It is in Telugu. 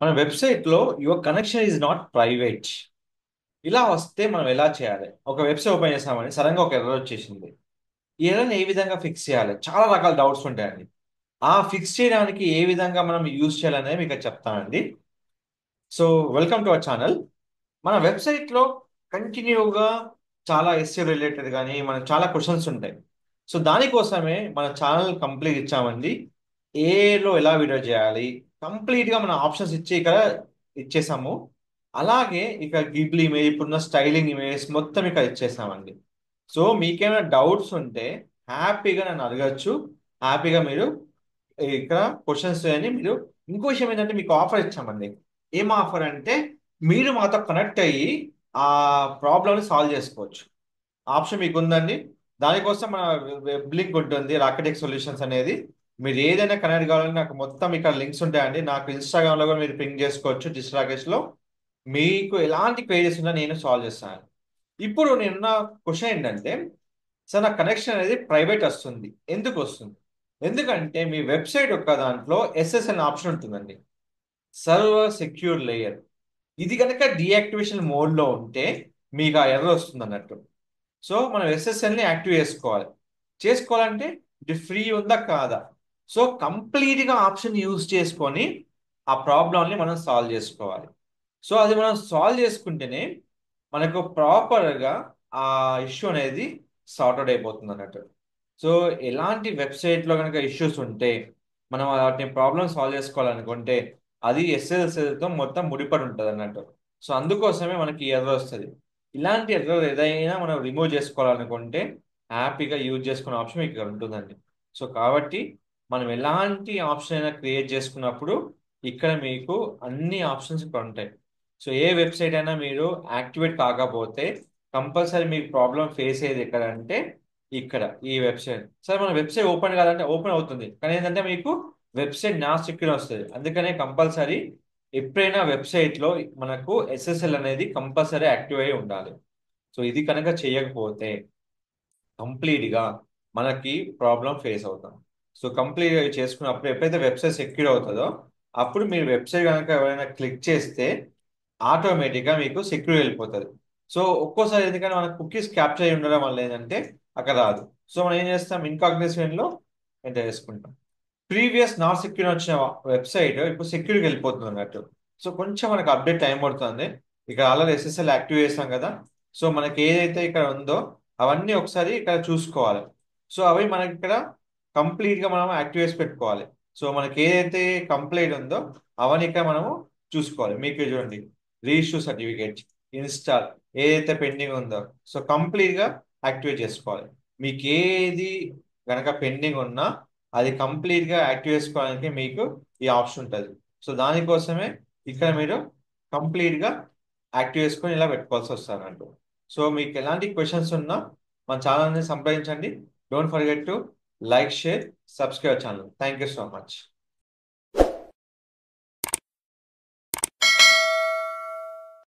మన వెబ్సైట్లో your connection is not private. ఇలా వస్తే మనం ఎలా చేయాలి? ఒక వెబ్సైట్ ఓపెన్ చేసామని సడన్గా ఒక ఎర్రర్ వచ్చేసింది. ఈ ఎర్రర్ని ఏ విధంగా ఫిక్స్ చేయాలి? చాలా రకాల డౌట్స్ ఉంటాయండి. ఆ ఫిక్స్ చేయడానికి ఏ విధంగా మనం యూజ్ చేయాలనేది మీకు చెప్తానండి. So welcome to our channel. మన వెబ్సైట్లో కంటిన్యూగా చాలా ఎస్సీ రిలేటెడ్ కానీ మనకు చాలా క్వశ్చన్స్ ఉంటాయి. సో దానికోసమే మన ఛానల్ కంప్లీట్ ఇచ్చామండి. ఏలో ఎలా వీడియో చేయాలి, కంప్లీట్గా మన ఆప్షన్స్ ఇచ్చి ఇక్కడ ఇచ్చేసాము. అలాగే ఇక్కడ గిబ్లీ ఇమేజ్, ఇప్పుడున్న స్టైలింగ్ ఇమేజ్ మొత్తం ఇక్కడ ఇచ్చేసామండి. సో మీకేమైనా డౌట్స్ ఉంటే హ్యాపీగా నన్ను అడగచ్చు. హ్యాపీగా మీరు ఇక్కడ క్వశ్చన్స్ అని మీరు. ఇంకో విషయం ఏంటంటే మీకు ఆఫర్ ఇచ్చామండి. ఏం ఆఫర్ అంటే మీరు మాతో కనెక్ట్ అయ్యి ఆ ప్రాబ్లమ్ని సాల్వ్ చేసుకోవచ్చు. ఆప్షన్ మీకు ఉందండి. దానికోసం మన వెబ్ లింక్ ఉంటుంది, రాకెటెక్ సొల్యూషన్స్ అనేది. మీరు ఏదైనా కనెక్ట్ కావాలని నాకు మొత్తం ఇక్కడ లింక్స్ ఉంటాయండి. నాకు ఇన్స్టాగ్రామ్లో కూడా మీరు పింక్ చేసుకోవచ్చు, డిస్ రాకేష్లో. మీకు ఎలాంటి క్వైరీస్ ఉన్నా నేను సాల్వ్ చేస్తాను. ఇప్పుడు నేనున్న క్వశ్చన్ ఏంటంటే, సార్ నా కనెక్షన్ అనేది ప్రైవేట్ వస్తుంది, ఎందుకు వస్తుంది? ఎందుకంటే మీ వెబ్సైట్ యొక్క దాంట్లో ఎస్ఎస్ఎల్ ఆప్షన్ ఉంటుందండి, సర్వర్ సెక్యూర్ లేయర్. ఇది కనుక డియాక్టివేషన్ మోడ్లో ఉంటే మీకు ఆ ఎర్రర్ వస్తుంది అన్నట్టు. సో మనం ఎస్ఎస్ఎల్ని యాక్టివ్ చేసుకోవాలి. చేసుకోవాలంటే ఇది ఫ్రీ ఉందా కాదా? సో కంప్లీట్గా ఆప్షన్ యూజ్ చేసుకొని ఆ ప్రాబ్లమ్ని మనం సాల్వ్ చేసుకోవాలి. సో అది మనం సాల్వ్ చేసుకుంటేనే మనకు ప్రాపర్గా ఆ ఇష్యూ అనేది సార్ట్అవుట్ అయిపోతుంది అన్నట్టు. సో ఎలాంటి వెబ్సైట్లో కనుక ఇష్యూస్ ఉంటే మనం వాటిని ప్రాబ్లమ్ సాల్వ్ చేసుకోవాలనుకుంటే అది ఎస్ఎస్ఎల్తో మొత్తం ముడిపడి ఉంటుంది అన్నట్టు. సో అందుకోసమే మనకి ఎర్రర్ వస్తుంది. ఇలాంటి ఎర్రర్ ఏదైనా మనం రిమూవ్ చేసుకోవాలనుకుంటే హ్యాపీగా యూజ్ చేసుకునే ఆప్షన్ మీకు ఇక్కడ ఉంటుందండి. సో కాబట్టి మనం ఎలాంటి ఆప్షన్ అయినా క్రియేట్ చేసుకున్నప్పుడు ఇక్కడ మీకు అన్ని ఆప్షన్స్ ఇక్కడ ఉంటాయి. సో ఏ వెబ్సైట్ అయినా మీరు యాక్టివేట్ కాకపోతే కంపల్సరీ మీకు ప్రాబ్లం ఫేస్ అయ్యేది ఎక్కడ అంటే ఇక్కడ ఈ వెబ్సైట్. సరే మన వెబ్సైట్ ఓపెన్ కాదంటే ఓపెన్ అవుతుంది, కానీ ఏంటంటే మీకు వెబ్సైట్ నా సెక్యూర్ వస్తుంది. అందుకనే కంపల్సరీ ఎప్పుడైనా వెబ్సైట్లో మనకు ఎస్ఎస్ఎల్ అనేది కంపల్సరీ యాక్టివ్ అయి ఉండాలి. సో ఇది కనుక చేయకపోతే కంప్లీట్గా మనకి ప్రాబ్లం ఫేస్ అవుతాం. సో కంప్లీట్గా చేసుకున్నప్పుడు ఎప్పుడైతే వెబ్సైట్ సెక్యూర్ అవుతుందో అప్పుడు మీరు వెబ్సైట్ కనుక ఎవరైనా క్లిక్ చేస్తే ఆటోమేటిక్గా మీకు సెక్యూర్ వెళ్ళిపోతుంది. సో ఒక్కోసారి ఎందుకంటే మన కుకీస్ క్యాప్చర్ అయి ఉండడం వల్ల ఏంటంటే అక్కడ రాదు. సో మనం ఏం చేస్తాం, ఇన్కాగ్నిషన్లో ఎంటర్ చేసుకుంటాం. ప్రీవియస్ నాట్ సెక్యూర్ వచ్చిన వెబ్సైట్ ఇప్పుడు సెక్యూర్కి వెళ్ళిపోతుంది అన్నట్టు. సో కొంచెం మనకు అప్డేట్ టైం పడుతుంది. ఇక్కడ ఆల్రెడీ ఎస్ఎస్ఎల్ యాక్టివ్ చేస్తాం కదా. సో మనకి ఏదైతే ఇక్కడ ఉందో అవన్నీ ఒకసారి ఇక్కడ చూసుకోవాలి. సో అవి మనకి ఇక్కడ కంప్లీట్గా మనం యాక్టివ్ చేసి పెట్టుకోవాలి. సో మనకి ఏదైతే కంప్లైంట్ ఉందో అవన్నీ ఇక్కడ మనము చూసుకోవాలి. మీకు చూడండి, రీఇష్యూ సర్టిఫికేట్, ఇన్స్టాల్, ఏదైతే పెండింగ్ ఉందో సో కంప్లీట్గా యాక్టివేట్ చేసుకోవాలి. మీకు ఏది కనుక పెండింగ్ ఉన్నా అది కంప్లీట్గా యాక్టివ్ చేసుకోవడానికి మీకు ఈ ఆప్షన్ ఉంటుంది. సో దానికోసమే ఇక్కడ మీరు కంప్లీట్గా యాక్టివ్ చేసుకొని ఇలా పెట్టుకోవాల్సి వస్తుంది అన్నట్టు. సో మీకు ఎలాంటి క్వశ్చన్స్ ఉన్నా మన ఛానల్ని సంప్రదించండి. Don't forget to like, share, subscribe channel. Thank you so much.